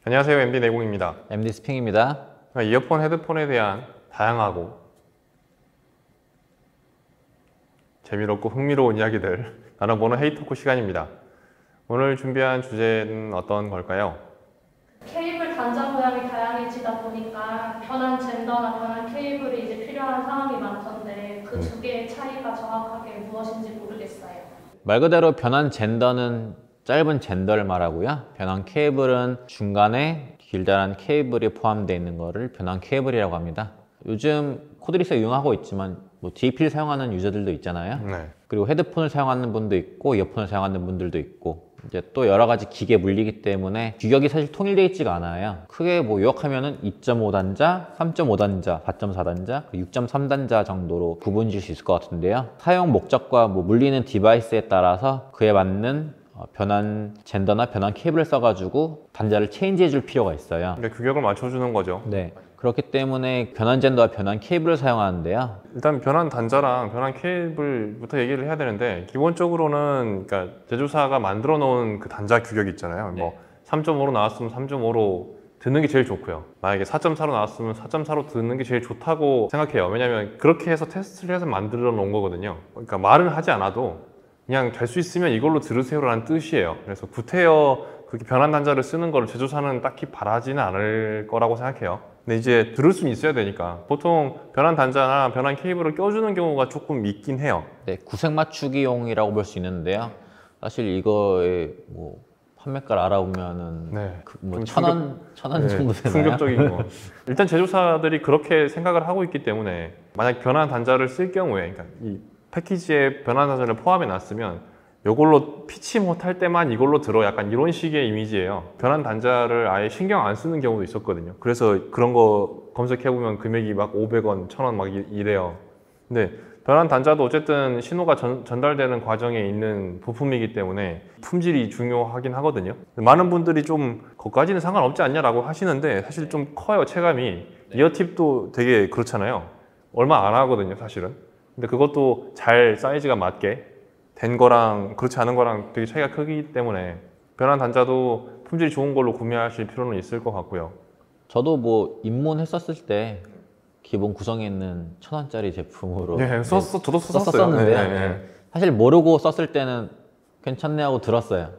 안녕하세요. MD 내공입니다. MD 스핑입니다. 이어폰, 헤드폰에 대한 다양하고 재미롭고 흥미로운 이야기들 나눠보는 헤이토크 시간입니다. 오늘 준비한 주제는 어떤 걸까요? 케이블 단자 모양이 다양해지다 보니까 변한 젠더나 변한 케이블이 이제 필요한 상황이 많던데 그 두 개의 차이가 정확하게 무엇인지 모르겠어요. 말 그대로 변한 젠더는 짧은 젠더를 말하고요. 변한 케이블은 중간에 길다란 케이블이 포함되어 있는 것을 변한 케이블이라고 합니다. 요즘 코드리서 이용하고 있지만 DAP를 사용하는 유저들도 있잖아요. 네. 그리고 헤드폰을 사용하는 분도 있고 이어폰을 사용하는 분들도 있고 이제 또 여러 가지 기계 물리기 때문에 규격이 사실 통일되어 있지가 않아요. 크게 요약하면은 2.5단자, 3.5단자, 4.4단자, 6.3단자 정도로 구분 지을 수 있을 것 같은데요. 사용 목적과 물리는 디바이스에 따라서 그에 맞는 변한 젠더나 변한 케이블을 써가지고 단자를 체인지해 줄 필요가 있어요. 근데 규격을 맞춰주는 거죠. 네. 그렇기 때문에 변한 젠더와 변한 케이블을 사용하는데요. 일단 변한 단자랑 변한 케이블부터 얘기를 해야 되는데 기본적으로는 그러니까 제조사가 만들어 놓은 그 단자 규격이 있잖아요. 네. 3.5로 나왔으면 3.5로 듣는 게 제일 좋고요. 만약에 4.4로 나왔으면 4.4로 듣는 게 제일 좋다고 생각해요. 왜냐하면 그렇게 해서 테스트를 해서 만들어 놓은 거거든요. 그러니까 말은 하지 않아도 그냥 될 수 있으면 이걸로 들으세요라는 뜻이에요. 그래서 구태여 그렇게 변한 단자를 쓰는 걸 제조사는 딱히 바라지는 않을 거라고 생각해요. 근데 이제 들을 수는 있어야 되니까 보통 변한 단자나 변한 케이블을 껴주는 경우가 조금 있긴 해요. 네, 구색 맞추기용이라고 볼 수 있는데요. 사실 이거의 판매가를 알아보면은 네. 좀 천원 네, 정도 되나요? 충격적인 거. 일단 제조사들이 그렇게 생각을 하고 있기 때문에 만약 변한 단자를 쓸 경우에 그러니까 이 패키지에 변한 단자를 포함해 놨으면 이걸로 피치 못할 때만 이걸로 들어 약간 이런 식의 이미지예요. 변한 단자를 아예 신경 안 쓰는 경우도 있었거든요. 그래서 그런 거 검색해보면 금액이 막 500원, 1000원 막 이래요. 근데 변한 단자도 어쨌든 신호가 전달되는 과정에 있는 부품이기 때문에 품질이 중요하긴 하거든요. 많은 분들이 좀 그것까지는 상관없지 않냐라고 하시는데 사실 좀 커요, 체감이. 이어팁도 되게 그렇잖아요. 얼마 안 하거든요, 사실은. 근데 그것도 잘 사이즈가 맞게 된 거랑 그렇지 않은 거랑 되게 차이가 크기 때문에 변한 단자도 품질이 좋은 걸로 구매하실 필요는 있을 것 같고요. 저도 입문했었을 때 기본 구성에 있는 1000원짜리 제품으로 네, 저도 썼었어요. 썼었는데요. 네, 네. 사실 모르고 썼을 때는 괜찮네 하고 들었어요.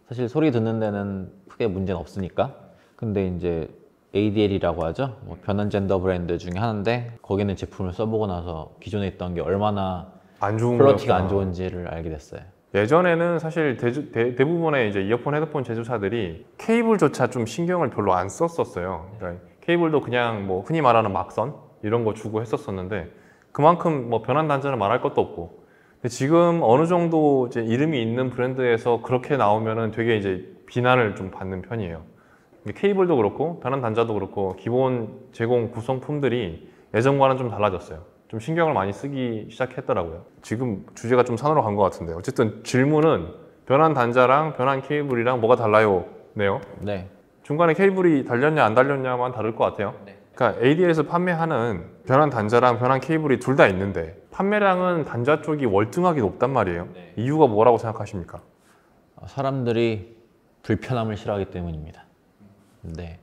사실 소리 듣는 데는 크게 문제는 없으니까. 근데 이제 ADL이라고 하죠. 변한 젠더 브랜드 중에 하나인데 거기는 제품을 써보고 나서 기존에 있던 게 얼마나 안 좋은 퀄리티가 안 거였구나. 좋은지를 알게 됐어요. 예전에는 사실 대부분의 이제 이어폰, 헤드폰 제조사들이 케이블조차 좀 신경을 별로 안 썼었어요. 그러니까 케이블도 그냥 흔히 말하는 막선 이런 거 주고 했었었는데 그만큼 변한 단자는 말할 것도 없고. 근데 지금 어느 정도 이제 이름이 있는 브랜드에서 그렇게 나오면은 되게 이제 비난을 좀 받는 편이에요. 케이블도 그렇고 변한 단자도 그렇고 기본 제공 구성품들이 예전과는 좀 달라졌어요. 좀 신경을 많이 쓰기 시작했더라고요. 지금 주제가 좀 산으로 간 것 같은데 어쨌든 질문은 변한 단자랑 변한 케이블이랑 뭐가 달라요? 네요. 네. 중간에 케이블이 달렸냐 안 달렸냐만 다를 것 같아요. 네. 그러니까 ADL에서 판매하는 변한 단자랑 변한 케이블이 둘 다 있는데 판매량은 단자 쪽이 월등하게 높단 말이에요. 네. 이유가 뭐라고 생각하십니까? 사람들이 불편함을 싫어하기 때문입니다. 네.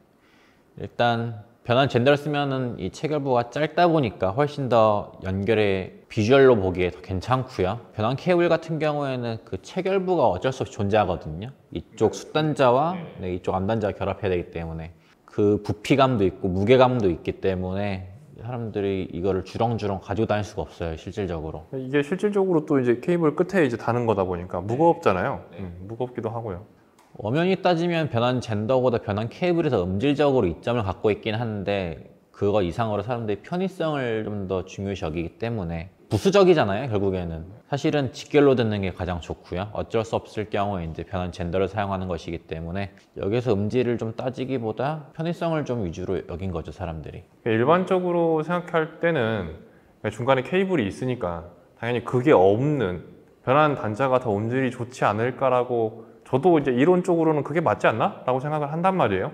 일단 변한 젠더를 쓰면은 이 체결부가 짧다 보니까 훨씬 더 연결에 비주얼로 보기에 더 괜찮고요. 변한 케이블 같은 경우에는 그 체결부가 어쩔 수 없이 존재하거든요. 이쪽 숫단자와 이쪽 암단자가 결합해야 되기 때문에 그 부피감도 있고 무게감도 있기 때문에 사람들이 이거를 주렁주렁 가지고 다닐 수가 없어요, 실질적으로. 이게 실질적으로 또 이제 케이블 끝에 이제 다는 거다 보니까 무겁잖아요. 네. 무겁기도 하고요. 엄연히 따지면 변한 젠더보다 변한 케이블에서 음질적으로 이점을 갖고 있긴 한데 그거 이상으로 사람들이 편의성을 좀 더 중요시 여기기 때문에 부수적이잖아요, 결국에는. 사실은 직결로 듣는 게 가장 좋고요. 어쩔 수 없을 경우에 이제 변한 젠더를 사용하는 것이기 때문에 여기서 음질을 좀 따지기보다 편의성을 좀 위주로 여긴 거죠, 사람들이. 일반적으로 생각할 때는 중간에 케이블이 있으니까 당연히 그게 없는 변한 단자가 더 음질이 좋지 않을까라고 저도 이제 이론적으로는 그게 맞지 않나? 라고 생각을 한단 말이에요.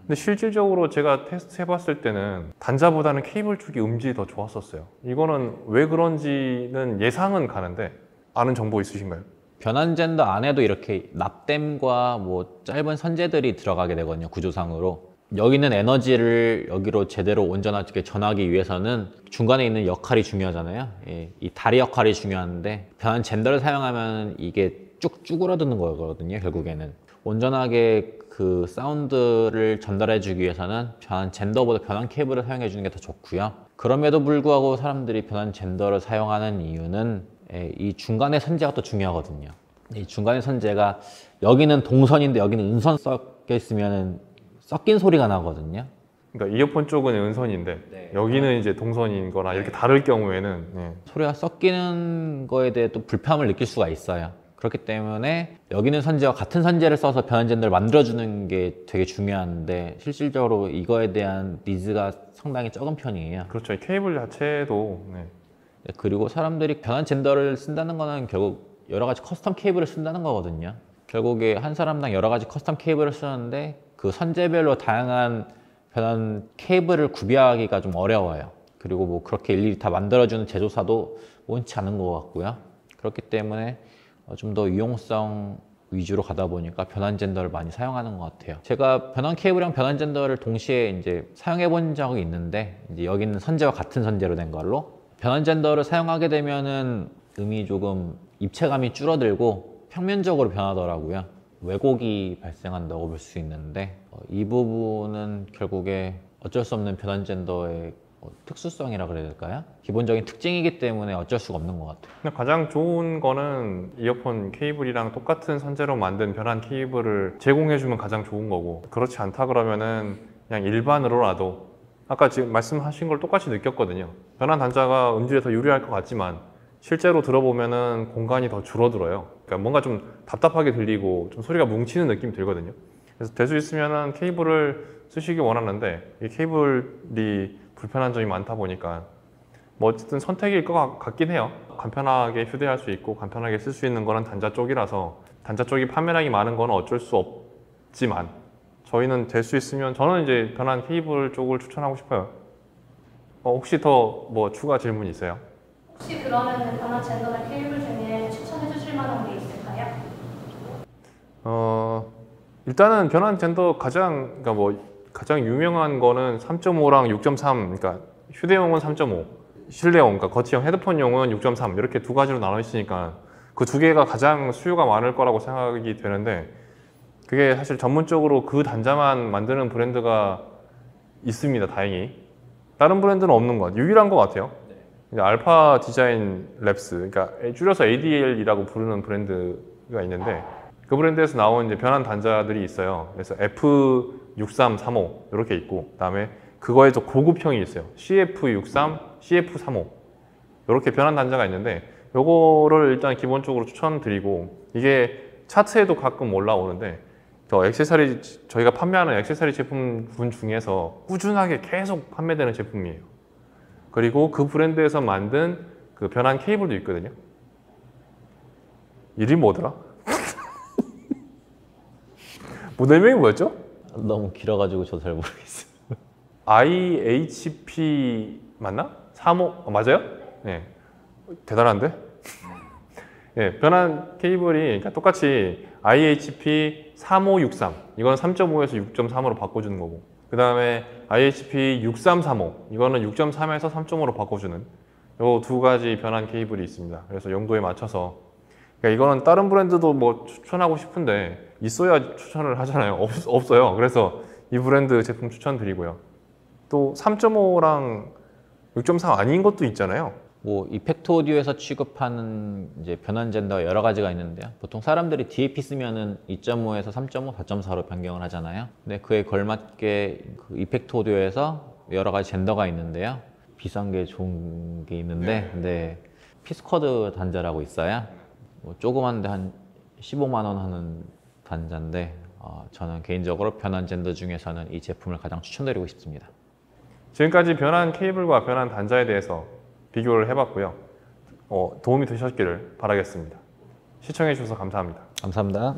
근데 실질적으로 제가 테스트 해봤을 때는 단자보다는 케이블 쪽이 음질이 더 좋았었어요. 이거는 왜 그런지는 예상은 가는데 아는 정보 있으신가요? 변환 젠더 안에도 이렇게 납땜과 뭐 짧은 선재들이 들어가게 되거든요, 구조상으로. 여기 있는 에너지를 여기로 제대로 온전하게 전하기 위해서는 중간에 있는 역할이 중요하잖아요. 예, 이 다리 역할이 중요한데 변환 젠더를 사용하면 이게 쭉 쭈그러드는 거거든요, 결국에는. 온전하게 그 사운드를 전달해 주기 위해서는 변환 젠더보다 변환 케이블을 사용해 주는 게 더 좋고요. 그럼에도 불구하고 사람들이 변환 젠더를 사용하는 이유는 이 중간의 선재가 또 중요하거든요. 이 중간의 선재가 여기는 동선인데 여기는 은선 섞여 있으면 섞인 소리가 나거든요. 그러니까 이어폰 쪽은 은선인데 네. 여기는 이제 동선인 거나 이렇게 다를 경우에는 소리가 섞이는 거에 대해 또 불편함을 느낄 수가 있어요. 그렇기 때문에 여기는 선재와 같은 선재를 써서 변환 젠더를 만들어주는 게 되게 중요한데 실질적으로 이거에 대한 니즈가 상당히 적은 편이에요. 그렇죠. 이 케이블 자체도 그리고 사람들이 변환 젠더를 쓴다는 거는 결국 여러 가지 커스텀 케이블을 쓴다는 거거든요. 결국에 한 사람당 여러 가지 커스텀 케이블을 쓰는데 그 선재별로 다양한 변환 케이블을 구비하기가 좀 어려워요. 그리고 뭐 그렇게 일일이 다 만들어주는 제조사도 원치 않은 것 같고요. 그렇기 때문에 좀 더 유용성 위주로 가다 보니까 변환 젠더를 많이 사용하는 것 같아요. 제가 변환 케이블이랑 변환 젠더를 동시에 이제 사용해 본 적이 있는데 이제 여기는 선재와 같은 선재로 된 걸로 변환 젠더를 사용하게 되면은 음이 조금 입체감이 줄어들고 평면적으로 변하더라고요. 왜곡이 발생한다고 볼 수 있는데 이 부분은 결국에 어쩔 수 없는 변환 젠더의 특수성이라 그래야 될까요? 기본적인 특징이기 때문에 어쩔 수가 없는 것 같아요. 근데 가장 좋은 거는 이어폰 케이블이랑 똑같은 선재로 만든 변환 케이블을 제공해주면 가장 좋은 거고, 그렇지 않다 그러면은 그냥 일반으로라도 아까 지금 말씀하신 걸 똑같이 느꼈거든요. 변환 단자가 음질에 더 유리할 것 같지만 실제로 들어보면은 공간이 더 줄어들어요. 그러니까 뭔가 좀 답답하게 들리고 좀 소리가 뭉치는 느낌이 들거든요. 그래서 될 수 있으면은 케이블을 쓰시기 원하는데 이 케이블이 불편한 점이 많다 보니까 뭐 어쨌든 선택일 것 같긴 해요. 간편하게 휴대할 수 있고 간편하게 쓸 수 있는 거는 단자 쪽이라서 단자 쪽이 판매량이 많은 거는 어쩔 수 없지만 저희는 될 수 있으면 저는 이제 변환 케이블 쪽을 추천하고 싶어요. 혹시 더 뭐 추가 질문 있어요? 혹시 그러면 변환 젠더나 케이블 중에 추천해 주실 만한 게 있을까요? 일단은 변환 젠더 그러니까 뭐 가장 유명한 거는 3.5랑 6.3, 그러니까 휴대용은 3.5, 실내용, 그러니까 거치형 헤드폰용은 6.3 이렇게 두 가지로 나눠 있으니까 그 두 개가 가장 수요가 많을 거라고 생각이 되는데 그게 사실 전문적으로 그 단자만 만드는 브랜드가 있습니다, 다행히. 다른 브랜드는 없는 것 같아요. 유일한 것 같아요. 알파 디자인 랩스, 그러니까 줄여서 ADL이라고 부르는 브랜드가 있는데 그 브랜드에서 나온 이제 변환 단자들이 있어요. 그래서 F6335 이렇게 있고 그다음에 그거에서 고급형이 있어요. CF63, CF35 이렇게 변환 단자가 있는데 요거를 일단 기본적으로 추천드리고 이게 차트에도 가끔 올라오는데 액세서리 저희가 판매하는 액세서리 제품군 중에서 꾸준하게 계속 판매되는 제품이에요. 그리고 그 브랜드에서 만든 그 변환 케이블도 있거든요. 이름이 뭐더라? 모델명이 뭐였죠? 너무 길어가지고 저도 잘 모르겠어요. IHP 맞나? 35 맞아요? 네, 대단한데? 네, 변환 케이블이 그러니까 똑같이 IHP 3563 이건 3.5에서 6.3으로 바꿔주는 거고 그 다음에 IHP 6335 이거는 6.3에서 3.5로 바꿔주는 요 두 가지 변환 케이블이 있습니다. 그래서 용도에 맞춰서 그러니까 이거는 다른 브랜드도 뭐 추천하고 싶은데 있어야 추천을 하잖아요. 없어요. 그래서 이 브랜드 제품 추천드리고요. 또 3.5랑 6.3 아닌 것도 있잖아요. 뭐 이펙트 오디오에서 취급하는 이제 변환 젠더 여러 가지가 있는데요. 보통 사람들이 DAP 쓰면은 2.5에서 3.5, 4.4로 변경을 하잖아요. 근데 그에 걸맞게 그 이펙트 오디오에서 여러 가지 젠더가 있는데요. 비싼 게 좋은 게 있는데, 근데 피스쿼드 단자라고 있어요. 뭐 조그만데 한 15만 원 하는 단자인데 저는 개인적으로 변환 젠더 중에서는 이 제품을 가장 추천드리고 싶습니다. 지금까지 변환 케이블과 변환 단자에 대해서 비교를 해봤고요. 도움이 되셨기를 바라겠습니다. 시청해 주셔서 감사합니다. 감사합니다.